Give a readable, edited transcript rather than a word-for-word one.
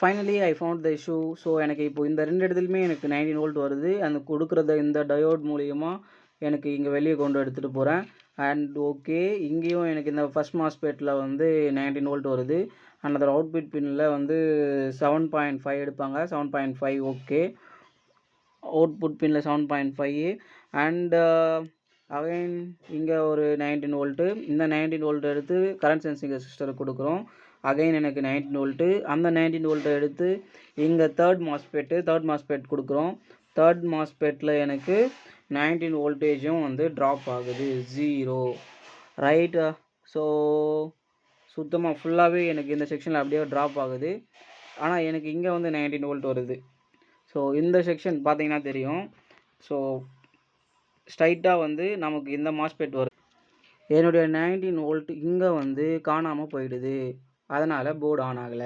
Finally I found the issue. So எனக்கு இப்போ இந்த 2 இடத்துலயுமே எனக்கு 19 வோல்ட் வருது. அந்த குடுக்குறத இந்த டயோட் மூலியமா எனக்கு இங்க வெளிய கொண்டு எடுத்துட்டு போறேன். And okay. இங்கேயும் எனக்கு இந்த ஃபர்ஸ்ட் மாஸ்பெட்ல வந்து 19 வோல்ட் வருது. அண்ட் அதோட அவுட்புட் பின்ல வந்து 7.5 எடுப்பாங்க. 7.5 ஓகே. அவுட்புட் பின்ல 7.5 அண்ட் அகைன் இங்க ஒரு 19 வோல்ட். இந்த 19 வோல்ட் எடுத்து கரண்ட் சென்சிங் ரெசிஸ்டருக்கு குடுக்குறோம். அகைன் எனக்கு 19 வோல்ட். அந்த 19 வோல்ட்ட எடுத்து இங்க தேர்ட் மாஸ்பெட் குடுக்குறோம். தேர்ட் மாஸ்பெட்ல எனக்கு 19 வோல்டேஜும் வந்து ட்ராப் ஆகுது. 0 ரைட். ஸோ சுத்தமா ஃபுல்லாவே எனக்கு இந்த செக்ஷன்ல அப்படியே ட்ராப் ஆகுது. ஆனா எனக்கு இங்க வந்து 19 வோல்ட் வருது. ஸோ இந்த செக்ஷன் பார்த்தீங்கன்னா தெரியும். ஸோ ஸ்ட்ரைட்டா வந்து நமக்கு இந்த மாஸ்பெட் வருது. என்னுடைய 19 வோல்ட் இங்க வந்து காணாம போயிடுது. அதனால போர்டு ஆன் ஆகல.